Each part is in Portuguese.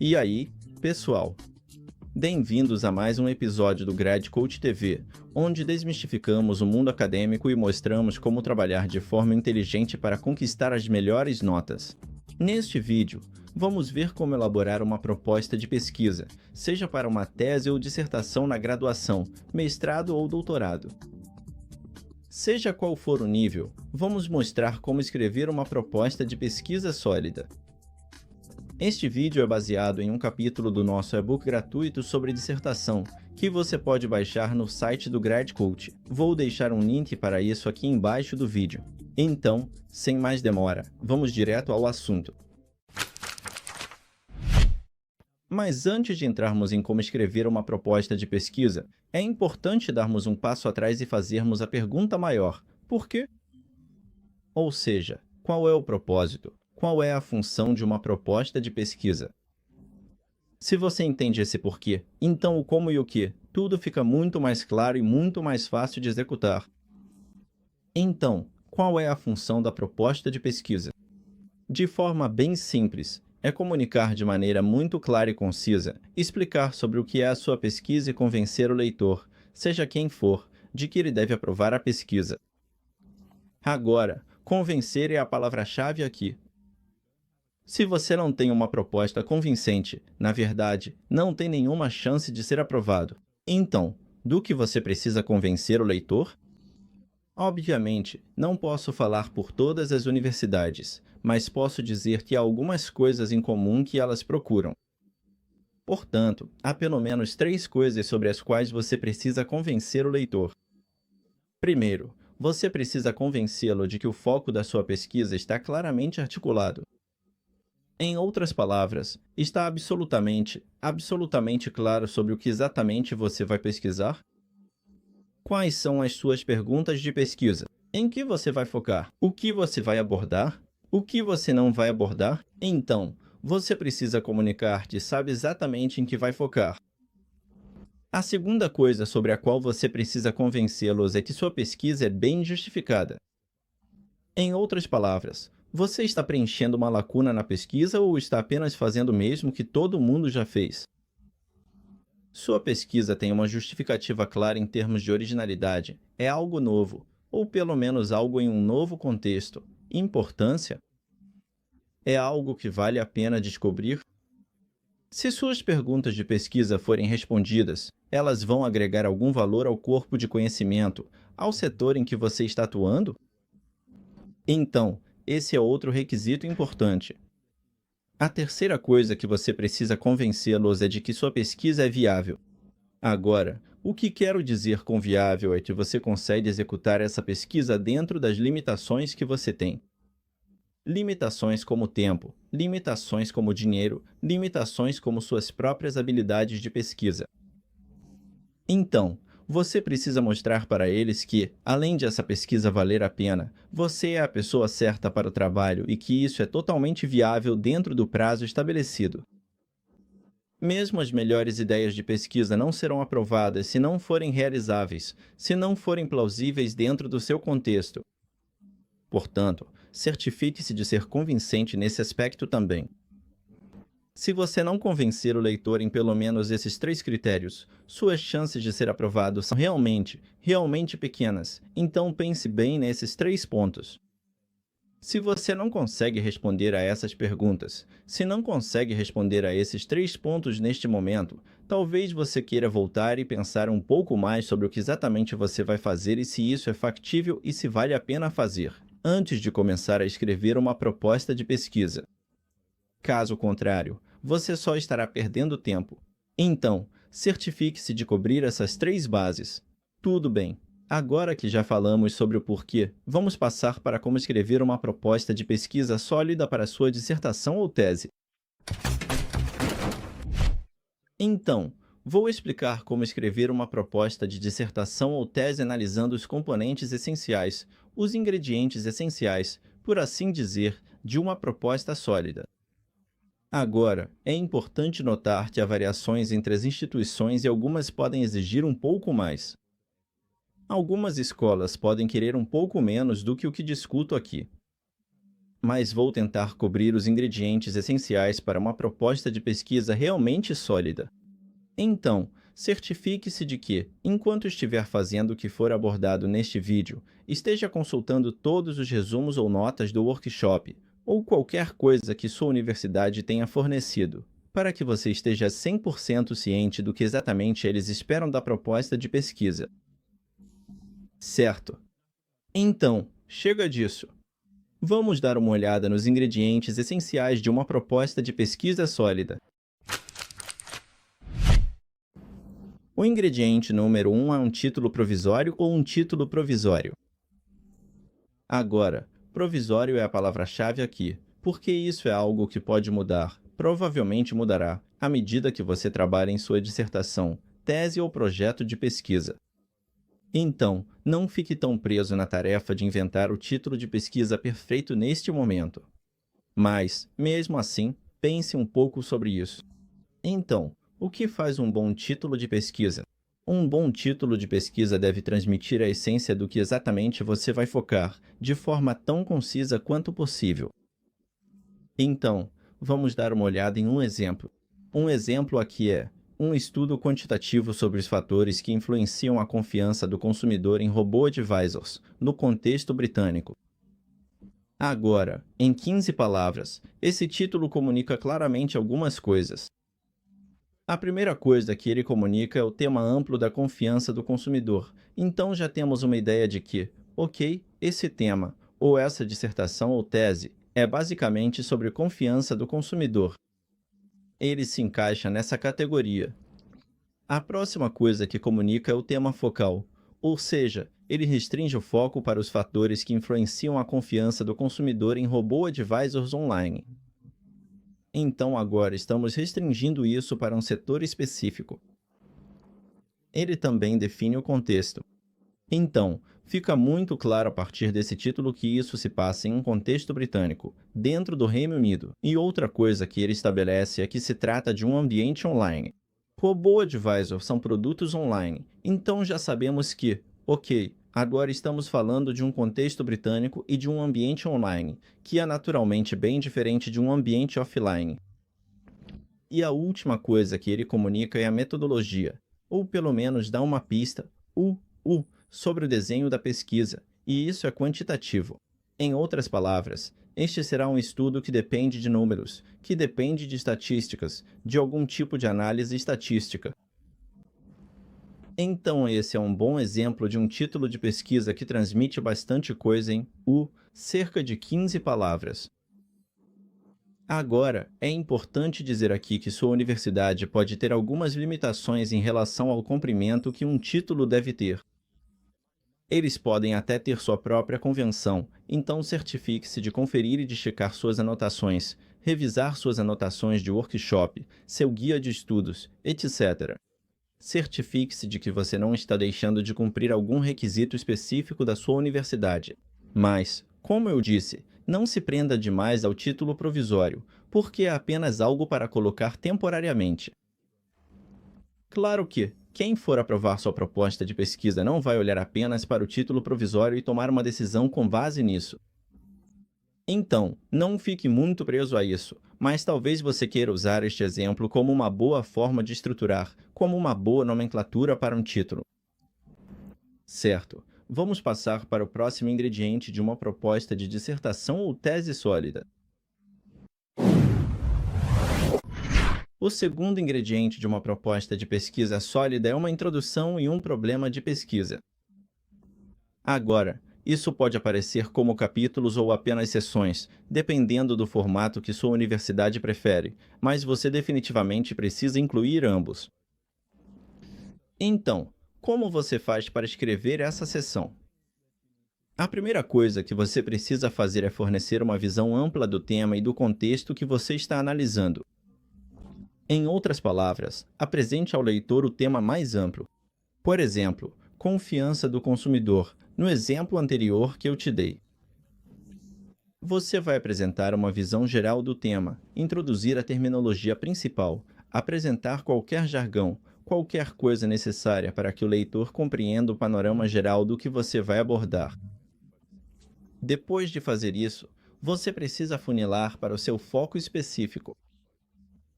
E aí, pessoal? Bem-vindos a mais um episódio do Grad Coach TV, onde desmistificamos o mundo acadêmico e mostramos como trabalhar de forma inteligente para conquistar as melhores notas. Neste vídeo, vamos ver como elaborar uma proposta de pesquisa, seja para uma tese ou dissertação na graduação, mestrado ou doutorado. Seja qual for o nível, vamos mostrar como escrever uma proposta de pesquisa sólida. Este vídeo é baseado em um capítulo do nosso e-book gratuito sobre dissertação, que você pode baixar no site do GradCoach. Vou deixar um link para isso aqui embaixo do vídeo. Então, sem mais demora, vamos direto ao assunto. Mas antes de entrarmos em como escrever uma proposta de pesquisa, é importante darmos um passo atrás e fazermos a pergunta maior: por quê? Ou seja, qual é o propósito? Qual é a função de uma proposta de pesquisa? Se você entende esse porquê, então o como e o que, tudo fica muito mais claro e muito mais fácil de executar. Então, qual é a função da proposta de pesquisa? De forma bem simples, é comunicar de maneira muito clara e concisa, explicar sobre o que é a sua pesquisa e convencer o leitor, seja quem for, de que ele deve aprovar a pesquisa. Agora, convencer é a palavra-chave aqui. Se você não tem uma proposta convincente, na verdade, não tem nenhuma chance de ser aprovado. Então, do que você precisa convencer o leitor? Obviamente, não posso falar por todas as universidades, mas posso dizer que há algumas coisas em comum que elas procuram. Portanto, há pelo menos 3 coisas sobre as quais você precisa convencer o leitor. Primeiro, você precisa convencê-lo de que o foco da sua pesquisa está claramente articulado. Em outras palavras, está absolutamente claro sobre o que exatamente você vai pesquisar? Quais são as suas perguntas de pesquisa? Em que você vai focar? O que você vai abordar? O que você não vai abordar? Então, você precisa comunicar que sabe exatamente em que vai focar. A segunda coisa sobre a qual você precisa convencê-los é que sua pesquisa é bem justificada. Em outras palavras, você está preenchendo uma lacuna na pesquisa ou está apenas fazendo o mesmo que todo mundo já fez? Sua pesquisa tem uma justificativa clara em termos de originalidade, é algo novo, ou pelo menos algo em um novo contexto. Importância? É algo que vale a pena descobrir? Se suas perguntas de pesquisa forem respondidas, elas vão agregar algum valor ao corpo de conhecimento, ao setor em que você está atuando? Então, esse é outro requisito importante. A terceira coisa que você precisa convencê-los é de que sua pesquisa é viável. Agora, o que quero dizer com viável é que você consegue executar essa pesquisa dentro das limitações que você tem. Limitações como tempo, limitações como dinheiro, limitações como suas próprias habilidades de pesquisa. Então, você precisa mostrar para eles que, além de essa pesquisa valer a pena, você é a pessoa certa para o trabalho e que isso é totalmente viável dentro do prazo estabelecido. Mesmo as melhores ideias de pesquisa não serão aprovadas se não forem realizáveis, se não forem plausíveis dentro do seu contexto. Portanto, certifique-se de ser convincente nesse aspecto também. Se você não convencer o leitor em pelo menos esses 3 critérios, suas chances de ser aprovado são realmente pequenas, então pense bem nesses 3 pontos. Se você não consegue responder a essas perguntas, se não consegue responder a esses 3 pontos neste momento, talvez você queira voltar e pensar um pouco mais sobre o que exatamente você vai fazer e se isso é factível e se vale a pena fazer, antes de começar a escrever uma proposta de pesquisa. Caso contrário, você só estará perdendo tempo. Então, certifique-se de cobrir essas 3 bases. Tudo bem. Agora que já falamos sobre o porquê, vamos passar para como escrever uma proposta de pesquisa sólida para sua dissertação ou tese. Então, vou explicar como escrever uma proposta de dissertação ou tese analisando os componentes essenciais, os ingredientes essenciais, por assim dizer, de uma proposta sólida. Agora, é importante notar que há variações entre as instituições e algumas podem exigir um pouco mais. Algumas escolas podem querer um pouco menos do que o que discuto aqui. mas vou tentar cobrir os ingredientes essenciais para uma proposta de pesquisa realmente sólida. Então, certifique-se de que, enquanto estiver fazendo o que for abordado neste vídeo, esteja consultando todos os resumos ou notas do workshop, ou qualquer coisa que sua universidade tenha fornecido, para que você esteja 100% ciente do que exatamente eles esperam da proposta de pesquisa. Certo. Então, chega disso. Vamos dar uma olhada nos ingredientes essenciais de uma proposta de pesquisa sólida. O ingrediente número 1 é um título provisório ou um título provisório. Agora, provisório é a palavra-chave aqui, porque isso é algo que pode mudar, provavelmente mudará, à medida que você trabalha em sua dissertação, tese ou projeto de pesquisa. Então, não fique tão preso na tarefa de inventar o título de pesquisa perfeito neste momento. Mas, mesmo assim, pense um pouco sobre isso. Então, o que faz um bom título de pesquisa? Um bom título de pesquisa deve transmitir a essência do que exatamente você vai focar, de forma tão concisa quanto possível. Então, vamos dar uma olhada em um exemplo. Um exemplo aqui é um estudo quantitativo sobre os fatores que influenciam a confiança do consumidor em robo-advisors, no contexto britânico. Agora, em 15 palavras, esse título comunica claramente algumas coisas. A primeira coisa que ele comunica é o tema amplo da confiança do consumidor. Então já temos uma ideia de que, ok, esse tema, ou essa dissertação ou tese, é basicamente sobre confiança do consumidor. Ele se encaixa nessa categoria. A próxima coisa que comunica é o tema focal, ou seja, ele restringe o foco para os fatores que influenciam a confiança do consumidor em robo-advisors online. Então agora estamos restringindo isso para um setor específico. Ele também define o contexto. Então, fica muito claro a partir desse título que isso se passa em um contexto britânico, dentro do Reino Unido. E outra coisa que ele estabelece é que se trata de um ambiente online. Robo-advisors são produtos online, então já sabemos que, ok, agora estamos falando de um contexto britânico e de um ambiente online, que é naturalmente bem diferente de um ambiente offline. E a última coisa que ele comunica é a metodologia, ou pelo menos dá uma pista, sobre o desenho da pesquisa, e isso é quantitativo. Em outras palavras, este será um estudo que depende de números, que depende de estatísticas, de algum tipo de análise estatística. Então esse é um bom exemplo de um título de pesquisa que transmite bastante coisa em cerca de 15 palavras. Agora, é importante dizer aqui que sua universidade pode ter algumas limitações em relação ao comprimento que um título deve ter. Eles podem até ter sua própria convenção, então certifique-se de conferir e de checar suas anotações, revisar suas anotações de workshop, seu guia de estudos, etc. Certifique-se de que você não está deixando de cumprir algum requisito específico da sua universidade. Mas, como eu disse, não se prenda demais ao título provisório, porque é apenas algo para colocar temporariamente. Claro que, quem for aprovar sua proposta de pesquisa não vai olhar apenas para o título provisório e tomar uma decisão com base nisso. Então, não fique muito preso a isso, mas talvez você queira usar este exemplo como uma boa forma de estruturar, como uma boa nomenclatura para um título. Certo, vamos passar para o próximo ingrediente de uma proposta de dissertação ou tese sólida. O segundo ingrediente de uma proposta de pesquisa sólida é uma introdução e um problema de pesquisa. Agora, isso pode aparecer como capítulos ou apenas seções, dependendo do formato que sua universidade prefere, mas você definitivamente precisa incluir ambos. Então, como você faz para escrever essa seção? A primeira coisa que você precisa fazer é fornecer uma visão ampla do tema e do contexto que você está analisando. Em outras palavras, apresente ao leitor o tema mais amplo. Por exemplo, confiança do consumidor, no exemplo anterior que eu te dei. Você vai apresentar uma visão geral do tema, introduzir a terminologia principal, apresentar qualquer jargão, qualquer coisa necessária para que o leitor compreenda o panorama geral do que você vai abordar. Depois de fazer isso, Você precisa funilar para o seu foco específico.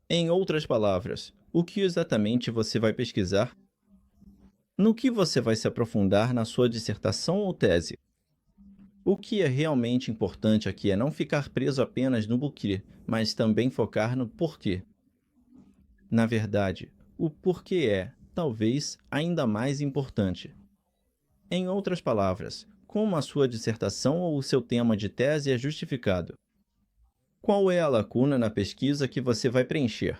Em outras palavras, o que exatamente você vai pesquisar? No que você vai se aprofundar na sua dissertação ou tese? O que é realmente importante aqui é não ficar preso apenas no porquê, mas também focar no porquê. Na verdade, o porquê é, talvez, ainda mais importante. Em outras palavras, como a sua dissertação ou o seu tema de tese é justificado? Qual é a lacuna na pesquisa que você vai preencher?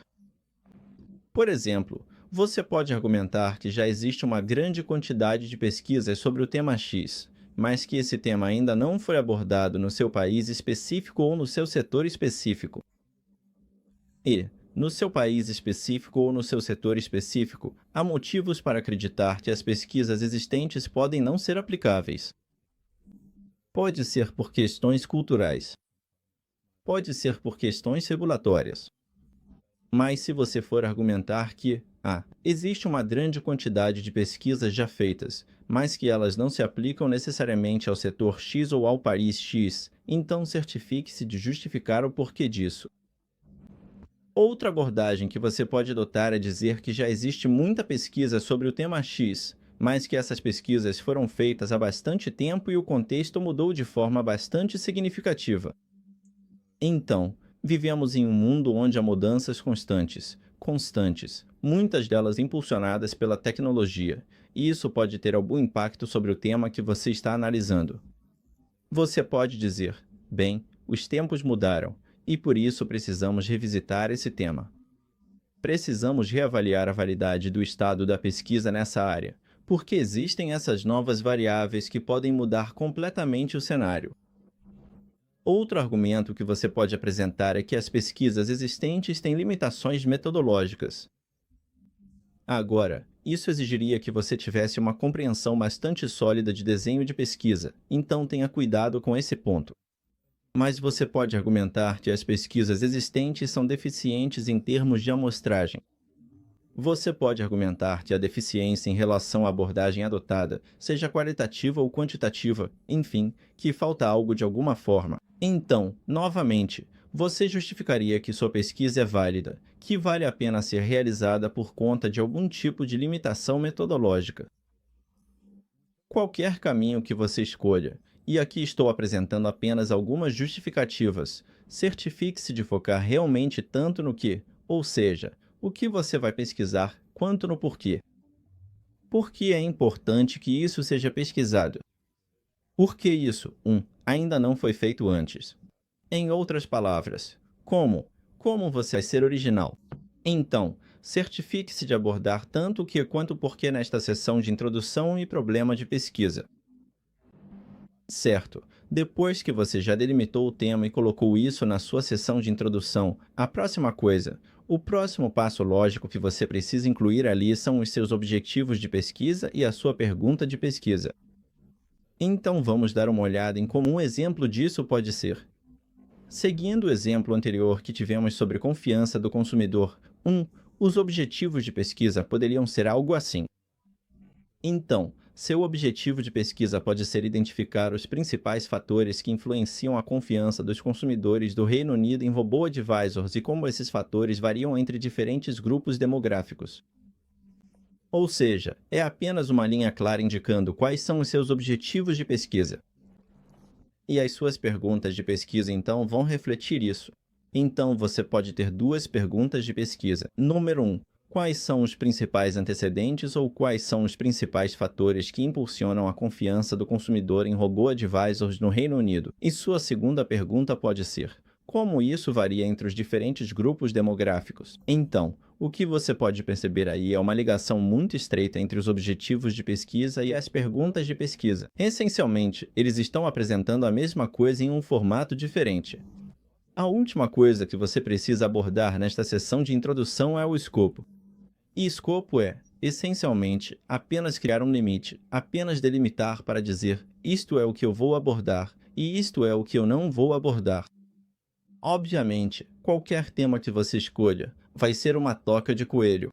Por exemplo, você pode argumentar que já existe uma grande quantidade de pesquisas sobre o tema X, mas que esse tema ainda não foi abordado no seu país específico ou no seu setor específico. E, no seu país específico ou no seu setor específico, há motivos para acreditar que as pesquisas existentes podem não ser aplicáveis. Pode ser por questões culturais. Pode ser por questões regulatórias. Mas se você for argumentar que, existe uma grande quantidade de pesquisas já feitas, mas que elas não se aplicam necessariamente ao setor X ou ao país X, então certifique-se de justificar o porquê disso. Outra abordagem que você pode adotar é dizer que já existe muita pesquisa sobre o tema X, mas que essas pesquisas foram feitas há bastante tempo e o contexto mudou de forma bastante significativa. Então, vivemos em um mundo onde há mudanças constantes, muitas delas impulsionadas pela tecnologia, e isso pode ter algum impacto sobre o tema que você está analisando. Você pode dizer, bem, os tempos mudaram, e por isso precisamos revisitar esse tema. Precisamos reavaliar a validade do estado da pesquisa nessa área, porque existem essas novas variáveis que podem mudar completamente o cenário. Outro argumento que você pode apresentar é que as pesquisas existentes têm limitações metodológicas. Agora, isso exigiria que você tivesse uma compreensão bastante sólida de desenho de pesquisa, então tenha cuidado com esse ponto. Mas você pode argumentar que as pesquisas existentes são deficientes em termos de amostragem. Você pode argumentar que a deficiência em relação à abordagem adotada, seja qualitativa ou quantitativa, enfim, que falta algo de alguma forma. Então, novamente, você justificaria que sua pesquisa é válida, que vale a pena ser realizada por conta de algum tipo de limitação metodológica. Qualquer caminho que você escolha, e aqui estou apresentando apenas algumas justificativas, certifique-se de focar realmente tanto no que, ou seja, o que você vai pesquisar, quanto no porquê. Por que é importante que isso seja pesquisado? Por que isso, ainda não foi feito antes? Em outras palavras, como? Como você vai ser original? Então, certifique-se de abordar tanto o que quanto o porquê nesta sessão de introdução e problema de pesquisa. Certo. Depois que você já delimitou o tema e colocou isso na sua sessão de introdução, a próxima coisa, o próximo passo lógico que você precisa incluir ali são os seus objetivos de pesquisa e a sua pergunta de pesquisa. Então vamos dar uma olhada em como um exemplo disso pode ser. Seguindo o exemplo anterior que tivemos sobre confiança do consumidor, os objetivos de pesquisa poderiam ser algo assim. Então, seu objetivo de pesquisa pode ser identificar os principais fatores que influenciam a confiança dos consumidores do Reino Unido em robô-advisors e como esses fatores variam entre diferentes grupos demográficos. Ou seja, é apenas uma linha clara indicando quais são os seus objetivos de pesquisa. E as suas perguntas de pesquisa, então, vão refletir isso. Então, você pode ter duas perguntas de pesquisa. Número 1. Quais são os principais antecedentes ou quais são os principais fatores que impulsionam a confiança do consumidor em robô-advisors no Reino Unido? E sua segunda pergunta pode ser: como isso varia entre os diferentes grupos demográficos? Então, o que você pode perceber aí é uma ligação muito estreita entre os objetivos de pesquisa e as perguntas de pesquisa. Essencialmente, eles estão apresentando a mesma coisa em um formato diferente. A última coisa que você precisa abordar nesta sessão de introdução é o escopo. E escopo é, essencialmente, apenas criar um limite, apenas delimitar para dizer isto é o que eu vou abordar e isto é o que eu não vou abordar. Obviamente, qualquer tema que você escolha vai ser uma toca de coelho.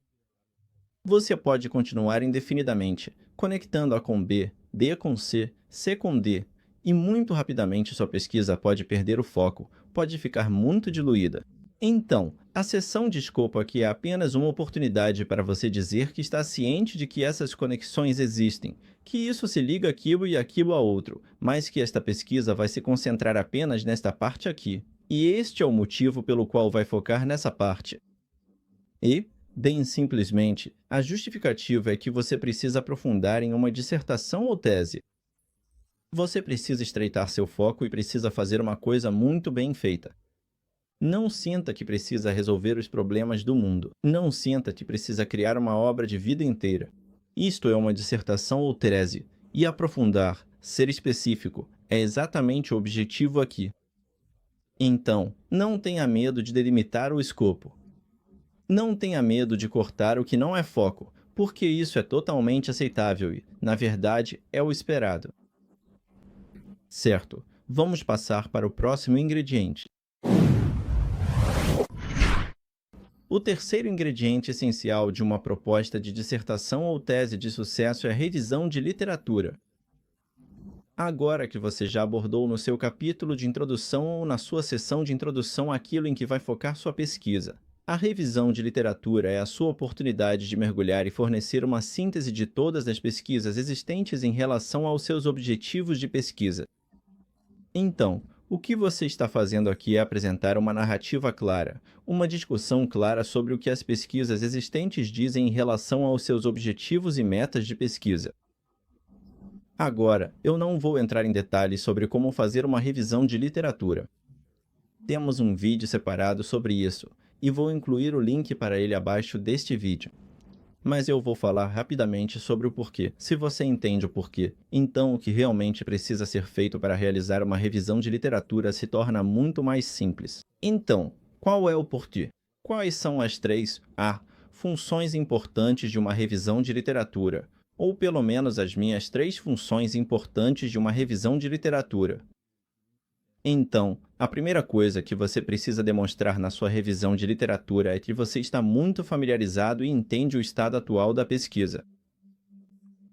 Você pode continuar indefinidamente, conectando A com B, B com C com D, E muito rapidamente sua pesquisa pode perder o foco, pode ficar muito diluída. Então, a sessão de escopo aqui é apenas uma oportunidade para você dizer que está ciente de que essas conexões existem, que isso se liga àquilo e aquilo a outro, mas que esta pesquisa vai se concentrar apenas nesta parte aqui. E este é o motivo pelo qual vai focar nessa parte. E, bem simplesmente, a justificativa é que você precisa aprofundar em uma dissertação ou tese. Você precisa estreitar seu foco e precisa fazer uma coisa muito bem feita. Não sinta que precisa resolver os problemas do mundo. Não sinta que precisa criar uma obra de vida inteira. Isto é uma dissertação ou tese. E aprofundar, ser específico, é exatamente o objetivo aqui. Então, não tenha medo de delimitar o escopo. Não tenha medo de cortar o que não é foco, porque isso é totalmente aceitável e, na verdade, é o esperado. Certo, vamos passar para o próximo ingrediente. O terceiro ingrediente essencial de uma proposta de dissertação ou tese de sucesso é a revisão de literatura. Agora que você já abordou no seu capítulo de introdução ou na sua sessão de introdução aquilo em que vai focar sua pesquisa, a revisão de literatura é a sua oportunidade de mergulhar e fornecer uma síntese de todas as pesquisas existentes em relação aos seus objetivos de pesquisa. Então, o que você está fazendo aqui é apresentar uma narrativa clara, uma discussão clara sobre o que as pesquisas existentes dizem em relação aos seus objetivos e metas de pesquisa. Agora, eu não vou entrar em detalhes sobre como fazer uma revisão de literatura. Temos um vídeo separado sobre isso, e vou incluir o link para ele abaixo deste vídeo. Mas eu vou falar rapidamente sobre o porquê. Se você entende o porquê, então o que realmente precisa ser feito para realizar uma revisão de literatura se torna muito mais simples. Então, qual é o porquê? Quais são as três funções importantes de uma revisão de literatura? Ou pelo menos as minhas três funções importantes de uma revisão de literatura. Então, a primeira coisa que você precisa demonstrar na sua revisão de literatura é que você está muito familiarizado e entende o estado atual da pesquisa.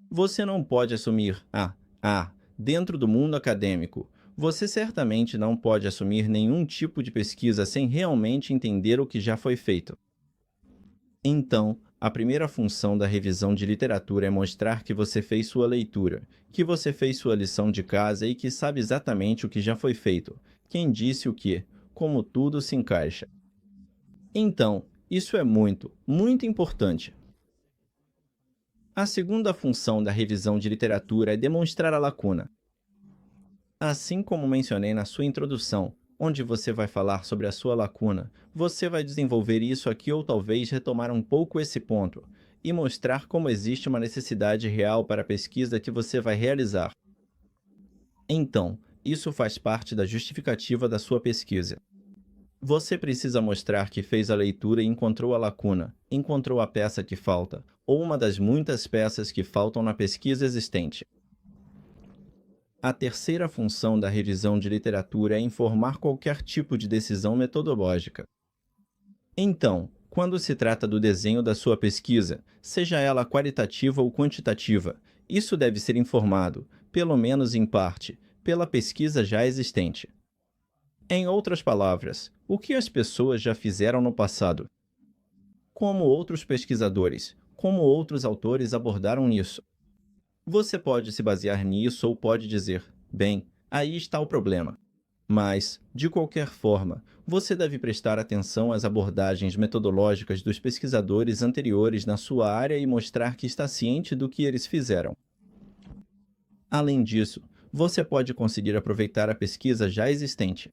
Você não pode assumir dentro do mundo acadêmico. Você certamente não pode assumir nenhum tipo de pesquisa sem realmente entender o que já foi feito. Então, a primeira função da revisão de literatura é mostrar que você fez sua leitura, que você fez sua lição de casa e que sabe exatamente o que já foi feito, quem disse o quê, como tudo se encaixa. Então, isso é muito, muito importante. A segunda função da revisão de literatura é demonstrar a lacuna. Assim como mencionei na sua introdução, onde você vai falar sobre a sua lacuna, você vai desenvolver isso aqui ou talvez retomar um pouco esse ponto e mostrar como existe uma necessidade real para a pesquisa que você vai realizar. Então, isso faz parte da justificativa da sua pesquisa. Você precisa mostrar que fez a leitura e encontrou a lacuna, encontrou a peça que falta, ou uma das muitas peças que faltam na pesquisa existente. A terceira função da revisão de literatura é informar qualquer tipo de decisão metodológica. Então, quando se trata do desenho da sua pesquisa, seja ela qualitativa ou quantitativa, isso deve ser informado, pelo menos em parte, pela pesquisa já existente. Em outras palavras, o que as pessoas já fizeram no passado? Como outros pesquisadores, como outros autores abordaram isso? Você pode se basear nisso ou pode dizer, bem, aí está o problema. Mas, de qualquer forma, você deve prestar atenção às abordagens metodológicas dos pesquisadores anteriores na sua área e mostrar que está ciente do que eles fizeram. Além disso, você pode conseguir aproveitar a pesquisa já existente.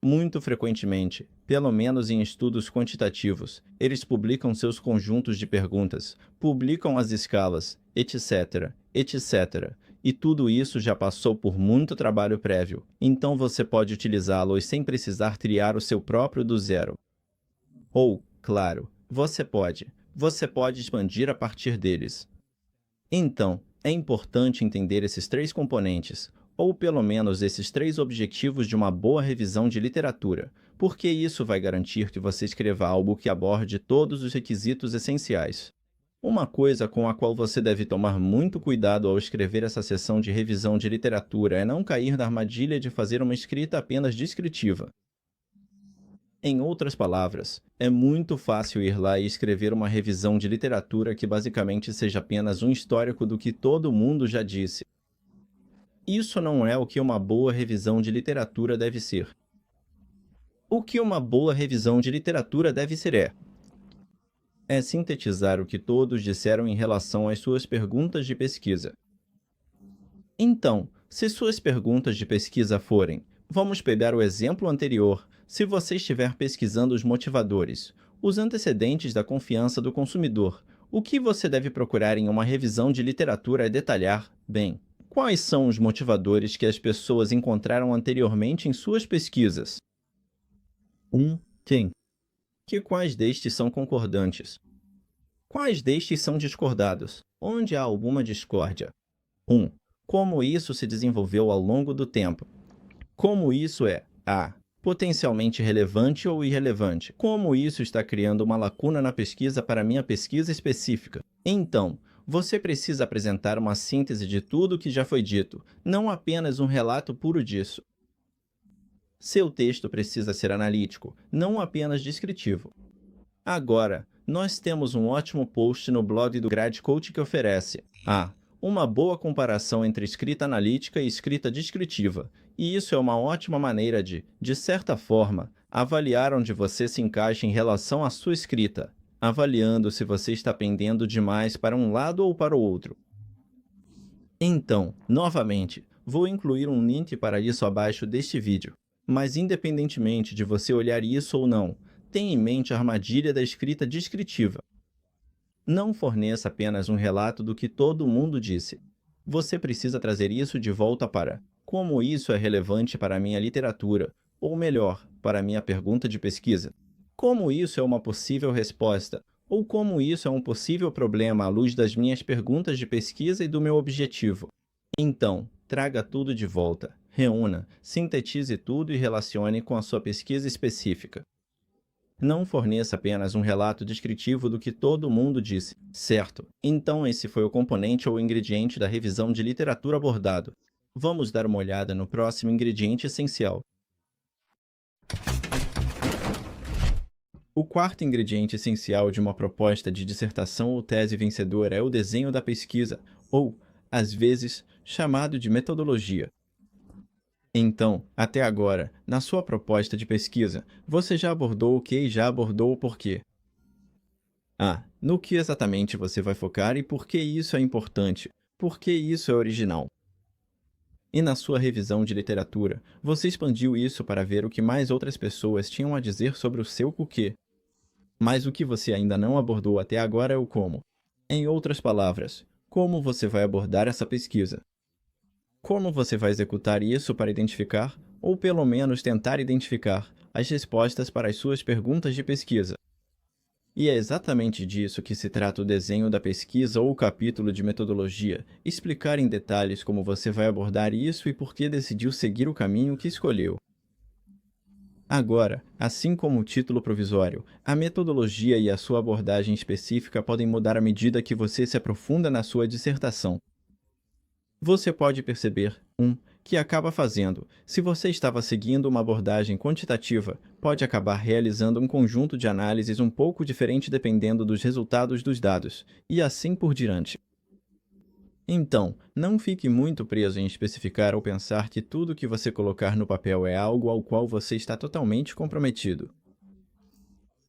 Muito frequentemente, pelo menos em estudos quantitativos, eles publicam seus conjuntos de perguntas, publicam as escalas, etc., etc., e tudo isso já passou por muito trabalho prévio, então você pode utilizá-los sem precisar criar o seu próprio do zero. Ou, claro, você pode expandir a partir deles. Então, é importante entender esses três componentes, ou pelo menos esses três objetivos de uma boa revisão de literatura, porque isso vai garantir que você escreva algo que aborde todos os requisitos essenciais. Uma coisa com a qual você deve tomar muito cuidado ao escrever essa sessão de revisão de literatura é não cair na armadilha de fazer uma escrita apenas descritiva. Em outras palavras, é muito fácil ir lá e escrever uma revisão de literatura que basicamente seja apenas um histórico do que todo mundo já disse. Isso não é o que uma boa revisão de literatura deve ser. O que uma boa revisão de literatura deve ser é sintetizar o que todos disseram em relação às suas perguntas de pesquisa. Então, se suas perguntas de pesquisa forem, vamos pegar o exemplo anterior, se você estiver pesquisando os motivadores, os antecedentes da confiança do consumidor, o que você deve procurar em uma revisão de literatura é detalhar, bem, quais são os motivadores que as pessoas encontraram anteriormente em suas pesquisas. Quem? Que quais destes são concordantes? Quais destes são discordados? Onde há alguma discórdia? 1. Como isso se desenvolveu ao longo do tempo? Como isso é a. Potencialmente relevante ou irrelevante? Como isso está criando uma lacuna na pesquisa para minha pesquisa específica? Então, você precisa apresentar uma síntese de tudo o que já foi dito, não apenas um relato puro disso. Seu texto precisa ser analítico, não apenas descritivo. Agora, nós temos um ótimo post no blog do GradCoach que oferece uma boa comparação entre escrita analítica e escrita descritiva, e isso é uma ótima maneira de certa forma, avaliar onde você se encaixa em relação à sua escrita, avaliando se você está pendendo demais para um lado ou para o outro. Então, novamente, vou incluir um link para isso abaixo deste vídeo, mas independentemente de você olhar isso ou não, tenha em mente a armadilha da escrita descritiva. Não forneça apenas um relato do que todo mundo disse. Você precisa trazer isso de volta para como isso é relevante para a minha literatura, ou melhor, para a minha pergunta de pesquisa. Como isso é uma possível resposta, ou como isso é um possível problema à luz das minhas perguntas de pesquisa e do meu objetivo. Então, traga tudo de volta, reúna, sintetize tudo e relacione com a sua pesquisa específica. Não forneça apenas um relato descritivo do que todo mundo disse, certo? Então esse foi o componente ou ingrediente da revisão de literatura abordado. Vamos dar uma olhada no próximo ingrediente essencial. O quarto ingrediente essencial de uma proposta de dissertação ou tese vencedora é o desenho da pesquisa, ou, às vezes, chamado de metodologia. Então, até agora, na sua proposta de pesquisa, você já abordou o que e já abordou o porquê. No que exatamente você vai focar e por que isso é importante, por que isso é original. E na sua revisão de literatura, você expandiu isso para ver o que mais outras pessoas tinham a dizer sobre o seu porquê. Mas o que você ainda não abordou até agora é o como. Em outras palavras, como você vai abordar essa pesquisa. Como você vai executar isso para identificar, ou pelo menos tentar identificar, as respostas para as suas perguntas de pesquisa? E é exatamente disso que se trata o desenho da pesquisa ou o capítulo de metodologia, explicar em detalhes como você vai abordar isso e por que decidiu seguir o caminho que escolheu. Agora, assim como o título provisório, a metodologia e a sua abordagem específica podem mudar à medida que você se aprofunda na sua dissertação. Você pode perceber, que acaba fazendo. Se você estava seguindo uma abordagem quantitativa, pode acabar realizando um conjunto de análises um pouco diferente dependendo dos resultados dos dados, e assim por diante. Então, não fique muito preso em especificar ou pensar que tudo que você colocar no papel é algo ao qual você está totalmente comprometido.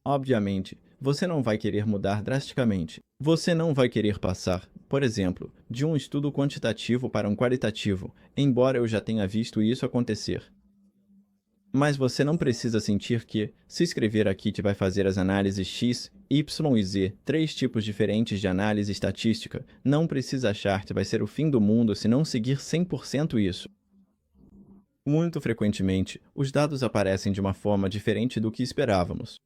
Obviamente, você não vai querer mudar drasticamente. Você não vai querer passar, por exemplo, de um estudo quantitativo para um qualitativo, embora eu já tenha visto isso acontecer. Mas você não precisa sentir que, se escrever aqui te vai fazer as análises X, Y e Z, 3 tipos diferentes de análise estatística, não precisa achar que vai ser o fim do mundo se não seguir 100% isso. Muito frequentemente, os dados aparecem de uma forma diferente do que esperávamos.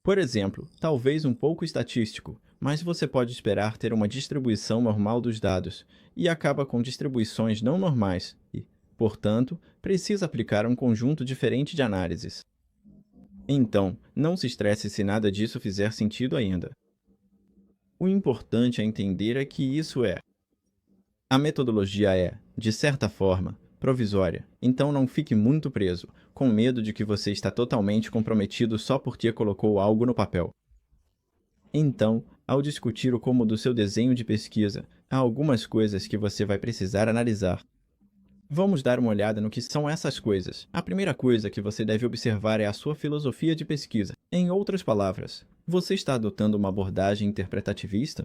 Por exemplo, talvez um pouco estatístico, mas você pode esperar ter uma distribuição normal dos dados, e acaba com distribuições não normais, e, portanto, precisa aplicar um conjunto diferente de análises. Então, não se estresse se nada disso fizer sentido ainda. O importante a entender é que a metodologia é, de certa forma, provisória, então não fique muito preso, com medo de que você está totalmente comprometido só porque colocou algo no papel. Então, ao discutir o como do seu desenho de pesquisa, há algumas coisas que você vai precisar analisar. Vamos dar uma olhada no que são essas coisas. A primeira coisa que você deve observar é a sua filosofia de pesquisa. Em outras palavras, você está adotando uma abordagem interpretativista?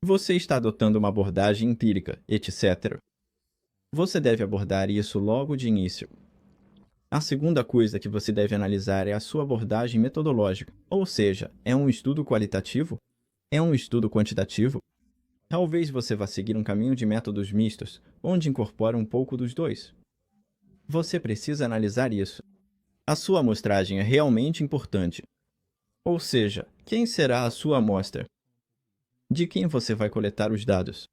Você está adotando uma abordagem empírica, etc. Você deve abordar isso logo de início. A segunda coisa que você deve analisar é a sua abordagem metodológica, ou seja, é um estudo qualitativo? É um estudo quantitativo? Talvez você vá seguir um caminho de métodos mistos, onde incorpora um pouco dos dois. Você precisa analisar isso. A sua amostragem é realmente importante. Ou seja, quem será a sua amostra? De quem você vai coletar os dados?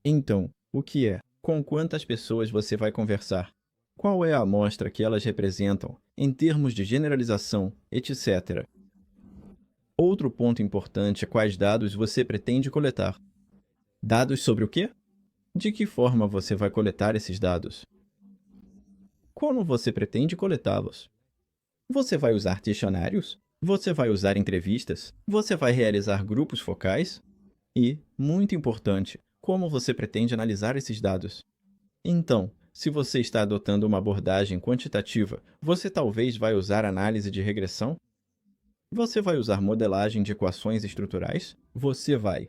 Então, o que é? Com quantas pessoas você vai conversar? Qual é a amostra que elas representam, em termos de generalização, etc. Outro ponto importante é quais dados você pretende coletar. Dados sobre o quê? De que forma você vai coletar esses dados? Como você pretende coletá-los? Você vai usar questionários? Você vai usar entrevistas? Você vai realizar grupos focais? E, muito importante, como você pretende analisar esses dados? Então, se você está adotando uma abordagem quantitativa, você talvez vai usar análise de regressão? Você vai usar modelagem de equações estruturais? Você vai.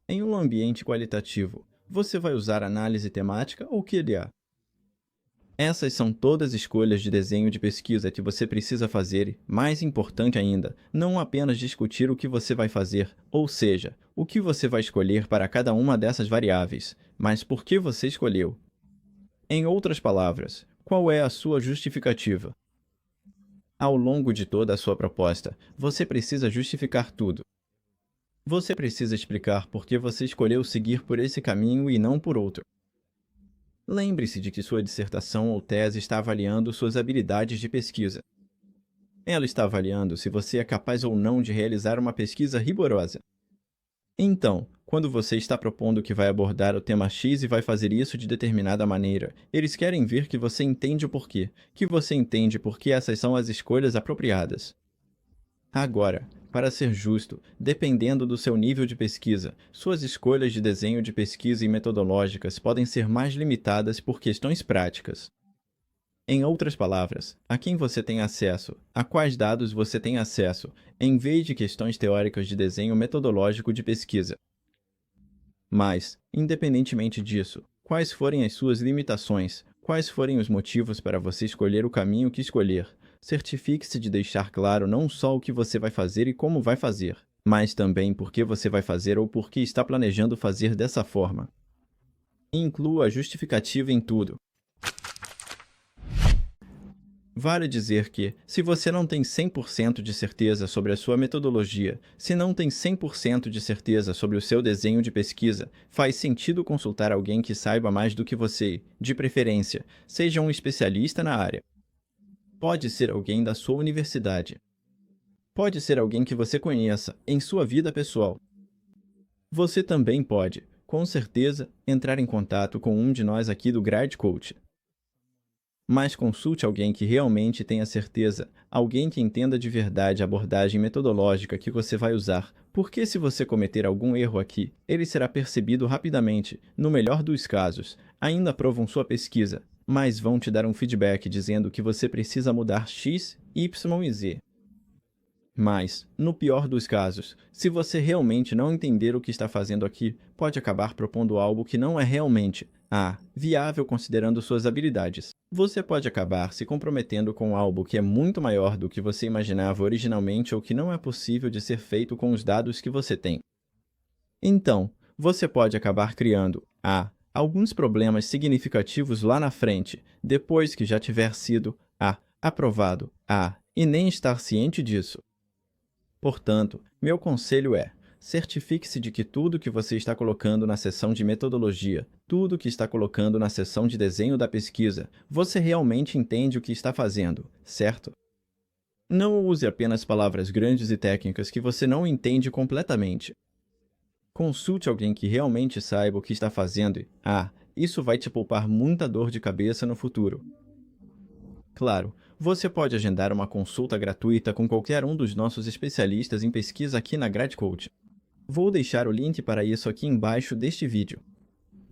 Em um ambiente qualitativo, você vai usar análise temática ou QDA? Essas são todas escolhas de desenho de pesquisa que você precisa fazer e, mais importante ainda, não apenas discutir o que você vai fazer, ou seja, o que você vai escolher para cada uma dessas variáveis, mas por que você escolheu. Em outras palavras, qual é a sua justificativa? Ao longo de toda a sua proposta, você precisa justificar tudo. Você precisa explicar por que você escolheu seguir por esse caminho e não por outro. Lembre-se de que sua dissertação ou tese está avaliando suas habilidades de pesquisa. Ela está avaliando se você é capaz ou não de realizar uma pesquisa rigorosa. Então, quando você está propondo que vai abordar o tema X e vai fazer isso de determinada maneira, eles querem ver que você entende o porquê, que você entende por que essas são as escolhas apropriadas. Agora, para ser justo, dependendo do seu nível de pesquisa, suas escolhas de desenho de pesquisa e metodológicas podem ser mais limitadas por questões práticas. Em outras palavras, a quem você tem acesso, a quais dados você tem acesso, em vez de questões teóricas de desenho metodológico de pesquisa. Mas, independentemente disso, quais forem as suas limitações, quais forem os motivos para você escolher o caminho que escolher, certifique-se de deixar claro não só o que você vai fazer e como vai fazer, mas também por que você vai fazer ou por que está planejando fazer dessa forma. Inclua a justificativa em tudo. Vale dizer que, se você não tem 100% de certeza sobre a sua metodologia, se não tem 100% de certeza sobre o seu desenho de pesquisa, faz sentido consultar alguém que saiba mais do que você, de preferência, seja um especialista na área. Pode ser alguém da sua universidade. Pode ser alguém que você conheça em sua vida pessoal. Você também pode, com certeza, entrar em contato com um de nós aqui do Grad Coach. Mas consulte alguém que realmente tenha certeza, alguém que entenda de verdade a abordagem metodológica que você vai usar, porque se você cometer algum erro aqui, ele será percebido rapidamente, no melhor dos casos, ainda aprovam sua pesquisa, mas vão te dar um feedback dizendo que você precisa mudar X, Y e Z. Mas, no pior dos casos, se você realmente não entender o que está fazendo aqui, pode acabar propondo algo que não é realmente viável considerando suas habilidades. Você pode acabar se comprometendo com algo que é muito maior do que você imaginava originalmente ou que não é possível de ser feito com os dados que você tem. Então, você pode acabar criando alguns problemas significativos lá na frente, depois que já tiver sido aprovado e nem estar ciente disso. Portanto, meu conselho é: certifique-se de que tudo que você está colocando na seção de metodologia, tudo que está colocando na seção de desenho da pesquisa, você realmente entende o que está fazendo, certo? Não use apenas palavras grandes e técnicas que você não entende completamente. Consulte alguém que realmente saiba o que está fazendo e, isso vai te poupar muita dor de cabeça no futuro. Claro, você pode agendar uma consulta gratuita com qualquer um dos nossos especialistas em pesquisa aqui na GradCoach. Vou deixar o link para isso aqui embaixo deste vídeo.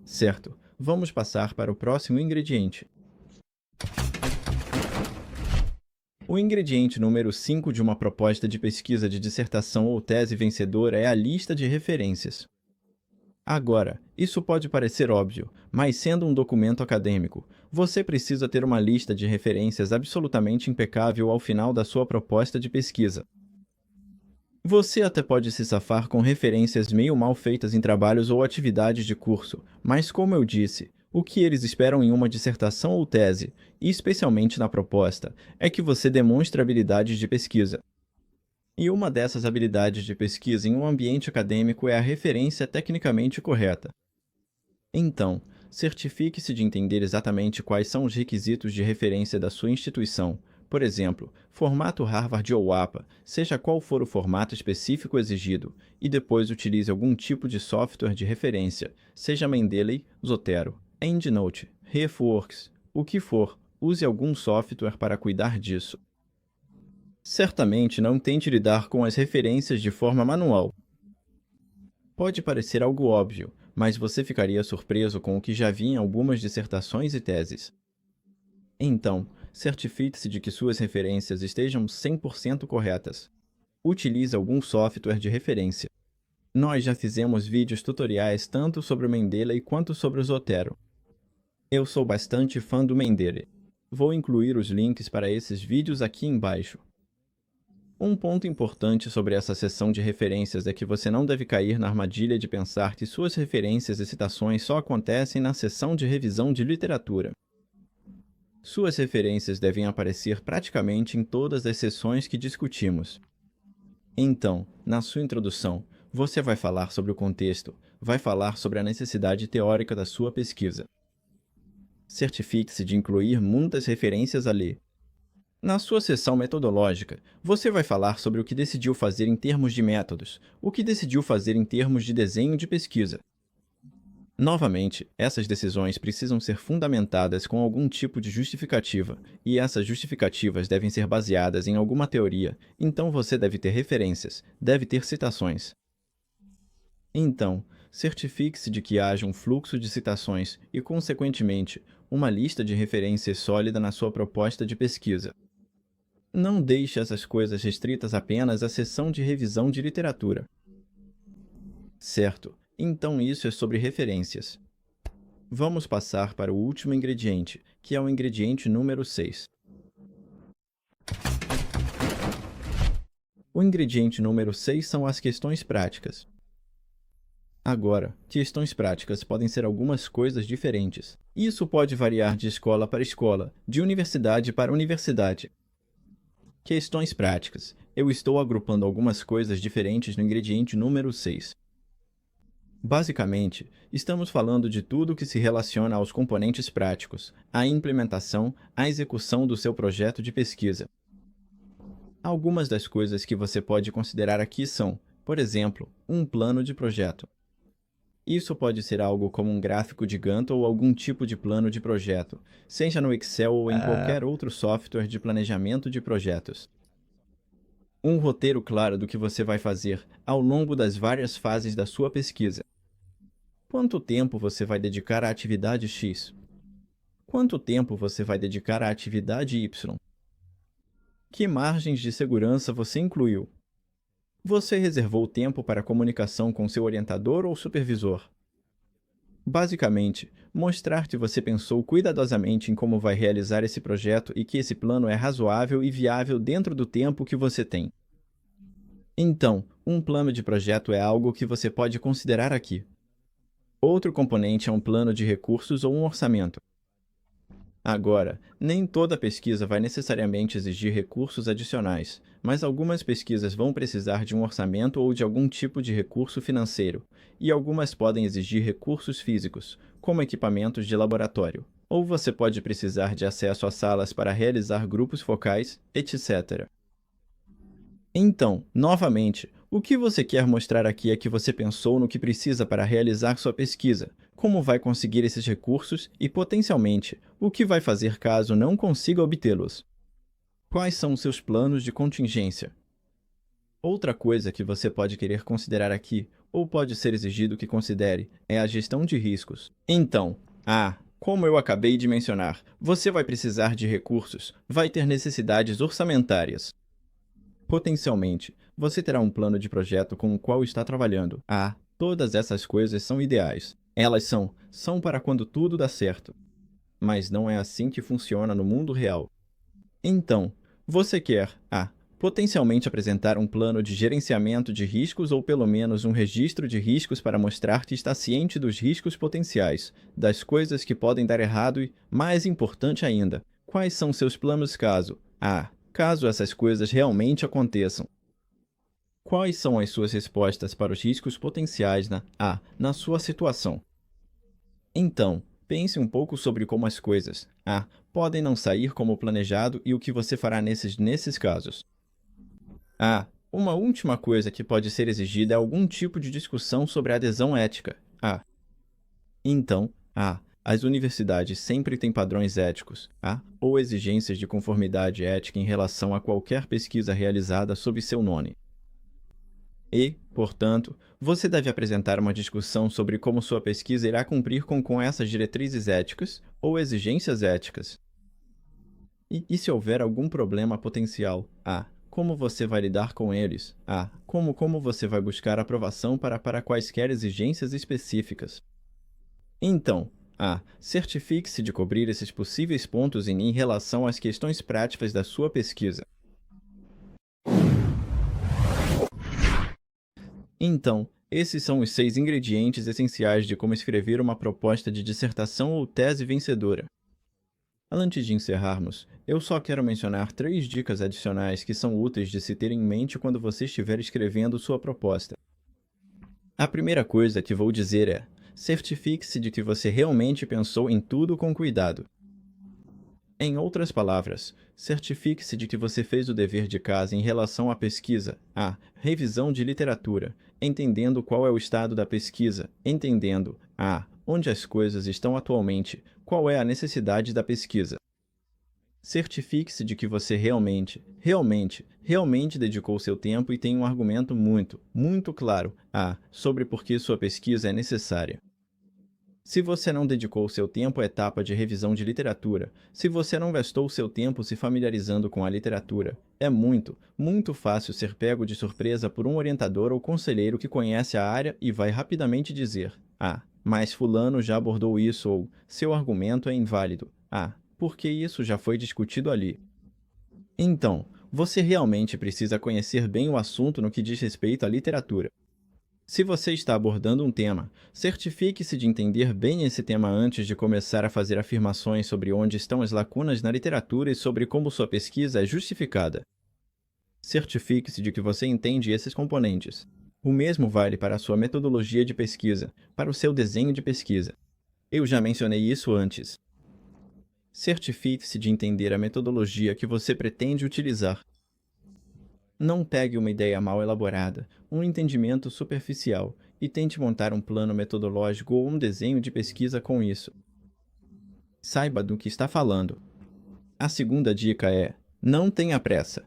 Certo, vamos passar para o próximo ingrediente. O ingrediente número 5 de uma proposta de pesquisa de dissertação ou tese vencedora é a lista de referências. Agora, isso pode parecer óbvio, mas sendo um documento acadêmico, você precisa ter uma lista de referências absolutamente impecável ao final da sua proposta de pesquisa. Você até pode se safar com referências meio mal feitas em trabalhos ou atividades de curso, mas como eu disse, o que eles esperam em uma dissertação ou tese, e especialmente na proposta, é que você demonstre habilidades de pesquisa. E uma dessas habilidades de pesquisa em um ambiente acadêmico é a referência tecnicamente correta. Então, certifique-se de entender exatamente quais são os requisitos de referência da sua instituição. Por exemplo, formato Harvard ou APA, seja qual for o formato específico exigido, e depois utilize algum tipo de software de referência, seja Mendeley, Zotero, EndNote, RefWorks, o que for, use algum software para cuidar disso. Certamente não tente lidar com as referências de forma manual. Pode parecer algo óbvio, mas você ficaria surpreso com o que já vi em algumas dissertações e teses. Então, certifique-se de que suas referências estejam 100% corretas. Utilize algum software de referência. Nós já fizemos vídeos tutoriais tanto sobre o Mendeley quanto sobre o Zotero. Eu sou bastante fã do Mendeley. Vou incluir os links para esses vídeos aqui embaixo. Um ponto importante sobre essa seção de referências é que você não deve cair na armadilha de pensar que suas referências e citações só acontecem na seção de revisão de literatura. Suas referências devem aparecer praticamente em todas as sessões que discutimos. Então, na sua introdução, você vai falar sobre o contexto, vai falar sobre a necessidade teórica da sua pesquisa. Certifique-se de incluir muitas referências a ler. Na sua seção metodológica, você vai falar sobre o que decidiu fazer em termos de métodos, o que decidiu fazer em termos de desenho de pesquisa. Novamente, essas decisões precisam ser fundamentadas com algum tipo de justificativa, e essas justificativas devem ser baseadas em alguma teoria, então você deve ter referências, deve ter citações. Então, certifique-se de que haja um fluxo de citações e, consequentemente, uma lista de referências sólida na sua proposta de pesquisa. Não deixe essas coisas restritas apenas à seção de revisão de literatura. Certo, então isso é sobre referências. Vamos passar para o último ingrediente, que é o ingrediente número 6. O ingrediente número 6 são as questões práticas. Agora, questões práticas podem ser algumas coisas diferentes. Isso pode variar de escola para escola, de universidade para universidade. Questões práticas. Eu estou agrupando algumas coisas diferentes no ingrediente número 6. Basicamente, estamos falando de tudo que se relaciona aos componentes práticos, à implementação, à execução do seu projeto de pesquisa. Algumas das coisas que você pode considerar aqui são, por exemplo, um plano de projeto. Isso pode ser algo como um gráfico de Gantt ou algum tipo de plano de projeto, seja no Excel ou em qualquer outro software de planejamento de projetos. Um roteiro claro do que você vai fazer ao longo das várias fases da sua pesquisa. Quanto tempo você vai dedicar à atividade X? Quanto tempo você vai dedicar à atividade Y? Que margens de segurança você incluiu? Você reservou tempo para comunicação com seu orientador ou supervisor? Basicamente, mostrar que você pensou cuidadosamente em como vai realizar esse projeto e que esse plano é razoável e viável dentro do tempo que você tem. Então, um plano de projeto é algo que você pode considerar aqui. Outro componente é um plano de recursos ou um orçamento. Agora, nem toda pesquisa vai necessariamente exigir recursos adicionais, mas algumas pesquisas vão precisar de um orçamento ou de algum tipo de recurso financeiro, e algumas podem exigir recursos físicos, como equipamentos de laboratório. Ou você pode precisar de acesso a salas para realizar grupos focais, etc. Então, novamente, o que você quer mostrar aqui é que você pensou no que precisa para realizar sua pesquisa, como vai conseguir esses recursos e, potencialmente, o que vai fazer caso não consiga obtê-los. Quais são os seus planos de contingência? Outra coisa que você pode querer considerar aqui, ou pode ser exigido que considere, é a gestão de riscos. Então, como eu acabei de mencionar, você vai precisar de recursos, vai ter necessidades orçamentárias. Potencialmente, você terá um plano de projeto com o qual está trabalhando. Todas essas coisas são ideais. Elas são para quando tudo dá certo. Mas não é assim que funciona no mundo real. Então, você quer potencialmente apresentar um plano de gerenciamento de riscos ou pelo menos um registro de riscos para mostrar que está ciente dos riscos potenciais, das coisas que podem dar errado e, mais importante ainda, quais são seus planos caso essas coisas realmente aconteçam. Quais são as suas respostas para os riscos potenciais na sua situação? Então, pense um pouco sobre como as coisas podem não sair como planejado e o que você fará nesses casos. Uma última coisa que pode ser exigida é algum tipo de discussão sobre a adesão ética. Então, as universidades sempre têm padrões éticos, ou exigências de conformidade ética em relação a qualquer pesquisa realizada sob seu nome. E, portanto, você deve apresentar uma discussão sobre como sua pesquisa irá cumprir com essas diretrizes éticas ou exigências éticas. E se houver algum problema potencial, como você vai lidar com eles? Como você vai buscar aprovação para quaisquer exigências específicas? Então, certifique-se de cobrir esses possíveis pontos em relação às questões práticas da sua pesquisa. Então, esses são os 6 ingredientes essenciais de como escrever uma proposta de dissertação ou tese vencedora. Antes de encerrarmos, eu só quero mencionar 3 dicas adicionais que são úteis de se ter em mente quando você estiver escrevendo sua proposta. A primeira coisa que vou dizer é: certifique-se de que você realmente pensou em tudo com cuidado. Em outras palavras, certifique-se de que você fez o dever de casa em relação à pesquisa, à revisão de literatura, entendendo qual é o estado da pesquisa, entendendo onde as coisas estão atualmente, qual é a necessidade da pesquisa. Certifique-se de que você realmente dedicou seu tempo e tem um argumento muito claro sobre por que sua pesquisa é necessária. Se você não dedicou seu tempo à etapa de revisão de literatura, se você não gastou seu tempo se familiarizando com a literatura, é muito fácil ser pego de surpresa por um orientador ou conselheiro que conhece a área e vai rapidamente dizer: mas fulano já abordou isso, ou seu argumento é inválido, porque isso já foi discutido ali. Então, você realmente precisa conhecer bem o assunto no que diz respeito à literatura. Se você está abordando um tema, certifique-se de entender bem esse tema antes de começar a fazer afirmações sobre onde estão as lacunas na literatura e sobre como sua pesquisa é justificada. Certifique-se de que você entende esses componentes. O mesmo vale para a sua metodologia de pesquisa, para o seu desenho de pesquisa. Eu já mencionei isso antes. Certifique-se de entender a metodologia que você pretende utilizar. Não pegue uma ideia mal elaborada, um entendimento superficial, e tente montar um plano metodológico ou um desenho de pesquisa com isso. Saiba do que está falando. A segunda dica é: não tenha pressa.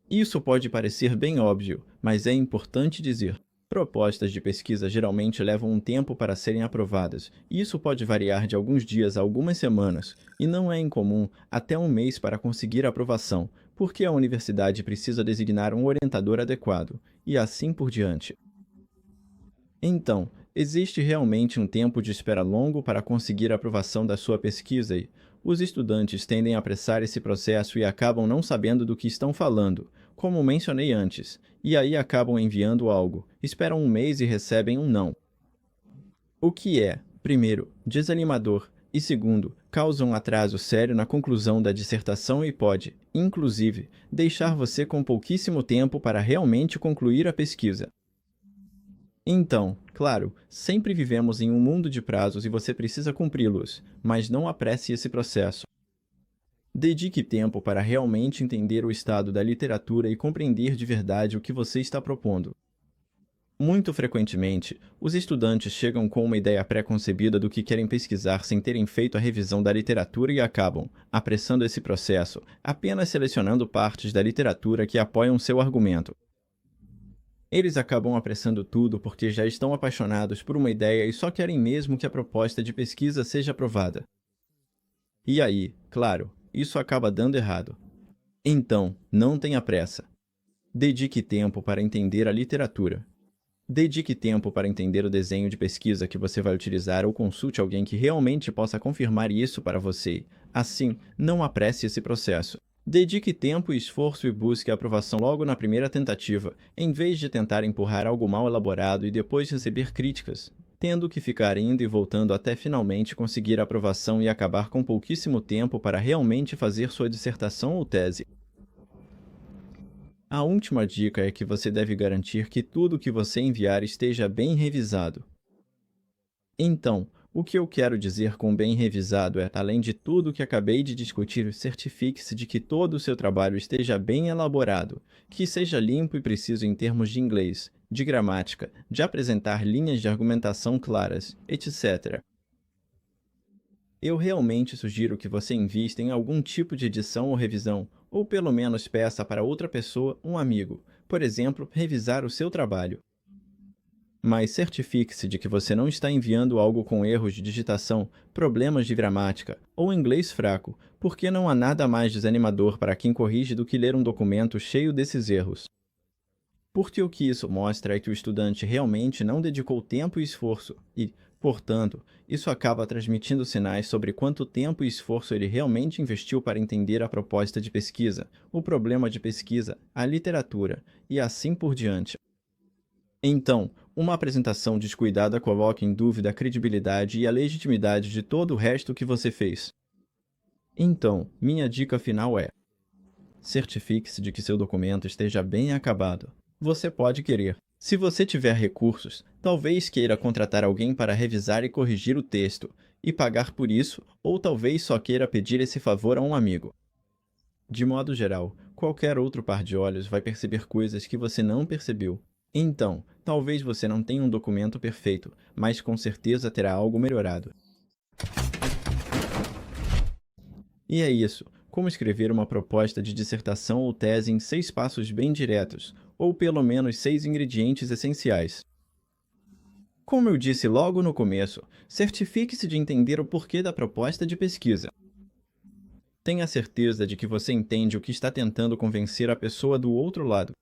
Isso pode parecer bem óbvio, mas é importante dizer. Propostas de pesquisa geralmente levam um tempo para serem aprovadas, e isso pode variar de alguns dias a algumas semanas, e não é incomum até um mês para conseguir a aprovação, porque a universidade precisa designar um orientador adequado, e assim por diante. Então, existe realmente um tempo de espera longo para conseguir a aprovação da sua pesquisa e os estudantes tendem a apressar esse processo e acabam não sabendo do que estão falando, como mencionei antes, e aí acabam enviando algo, esperam um mês e recebem um não. O que é, primeiro, desanimador e segundo, causa um atraso sério na conclusão da dissertação e pode, inclusive, deixar você com pouquíssimo tempo para realmente concluir a pesquisa. Então, claro, sempre vivemos em um mundo de prazos e você precisa cumpri-los, mas não apresse esse processo. Dedique tempo para realmente entender o estado da literatura e compreender de verdade o que você está propondo. Muito frequentemente, os estudantes chegam com uma ideia pré-concebida do que querem pesquisar sem terem feito a revisão da literatura e acabam, apressando esse processo, apenas selecionando partes da literatura que apoiam seu argumento. Eles acabam apressando tudo porque já estão apaixonados por uma ideia e só querem mesmo que a proposta de pesquisa seja aprovada. E aí, claro, isso acaba dando errado. Então, não tenha pressa. Dedique tempo para entender a literatura. Dedique tempo para entender o desenho de pesquisa que você vai utilizar ou consulte alguém que realmente possa confirmar isso para você. Assim, não apresse esse processo. Dedique tempo e esforço e busque a aprovação logo na primeira tentativa, em vez de tentar empurrar algo mal elaborado e depois receber críticas, tendo que ficar indo e voltando até finalmente conseguir a aprovação e acabar com pouquíssimo tempo para realmente fazer sua dissertação ou tese. A última dica é que você deve garantir que tudo que você enviar esteja bem revisado. Então, o que eu quero dizer com bem revisado é, além de tudo que acabei de discutir, certifique-se de que todo o seu trabalho esteja bem elaborado, que seja limpo e preciso em termos de inglês, de gramática, de apresentar linhas de argumentação claras, etc. Eu realmente sugiro que você invista em algum tipo de edição ou revisão, ou pelo menos peça para outra pessoa, um amigo, por exemplo, revisar o seu trabalho. Mas certifique-se de que você não está enviando algo com erros de digitação, problemas de gramática ou inglês fraco, porque não há nada mais desanimador para quem corrige do que ler um documento cheio desses erros. Porque o que isso mostra é que o estudante realmente não dedicou tempo e esforço e, portanto, isso acaba transmitindo sinais sobre quanto tempo e esforço ele realmente investiu para entender a proposta de pesquisa, o problema de pesquisa, a literatura e assim por diante. Então, uma apresentação descuidada coloca em dúvida a credibilidade e a legitimidade de todo o resto que você fez. Então, minha dica final é: certifique-se de que seu documento esteja bem acabado. Você pode querer. Se você tiver recursos, talvez queira contratar alguém para revisar e corrigir o texto, e pagar por isso, ou talvez só queira pedir esse favor a um amigo. De modo geral, qualquer outro par de olhos vai perceber coisas que você não percebeu. Então, talvez você não tenha um documento perfeito, mas com certeza terá algo melhorado. E é isso. Como escrever uma proposta de dissertação ou tese em 6 passos bem diretos, ou pelo menos 6 ingredientes essenciais. Como eu disse logo no começo, certifique-se de entender o porquê da proposta de pesquisa. Tenha certeza de que você entende o que está tentando convencer a pessoa do outro lado.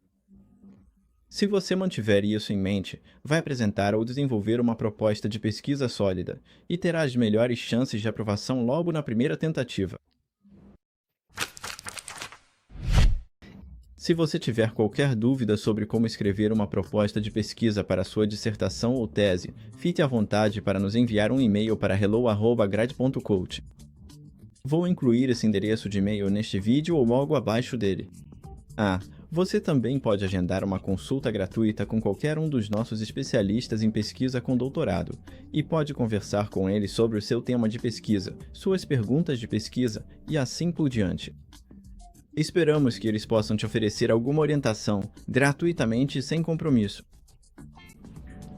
Se você mantiver isso em mente, vai apresentar ou desenvolver uma proposta de pesquisa sólida e terá as melhores chances de aprovação logo na primeira tentativa. Se você tiver qualquer dúvida sobre como escrever uma proposta de pesquisa para sua dissertação ou tese, fique à vontade para nos enviar um e-mail para hello@grade.coach. Vou incluir esse endereço de e-mail neste vídeo ou logo abaixo dele. Você também pode agendar uma consulta gratuita com qualquer um dos nossos especialistas em pesquisa com doutorado, e pode conversar com eles sobre o seu tema de pesquisa, suas perguntas de pesquisa e assim por diante. Esperamos que eles possam te oferecer alguma orientação, gratuitamente e sem compromisso.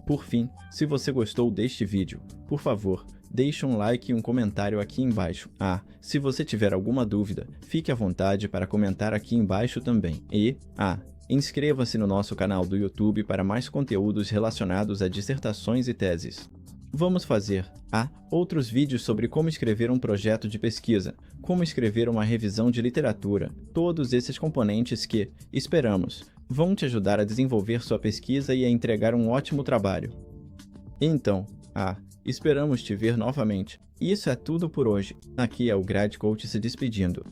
Por fim, se você gostou deste vídeo, por favor, deixe um like e um comentário aqui embaixo. Se você tiver alguma dúvida, fique à vontade para comentar aqui embaixo também. E, inscreva-se no nosso canal do YouTube para mais conteúdos relacionados a dissertações e teses. Vamos fazer, outros vídeos sobre como escrever um projeto de pesquisa, como escrever uma revisão de literatura, todos esses componentes que, esperamos, vão te ajudar a desenvolver sua pesquisa e a entregar um ótimo trabalho. Então, esperamos te ver novamente. Isso é tudo por hoje. Aqui é o Grade Coach se despedindo.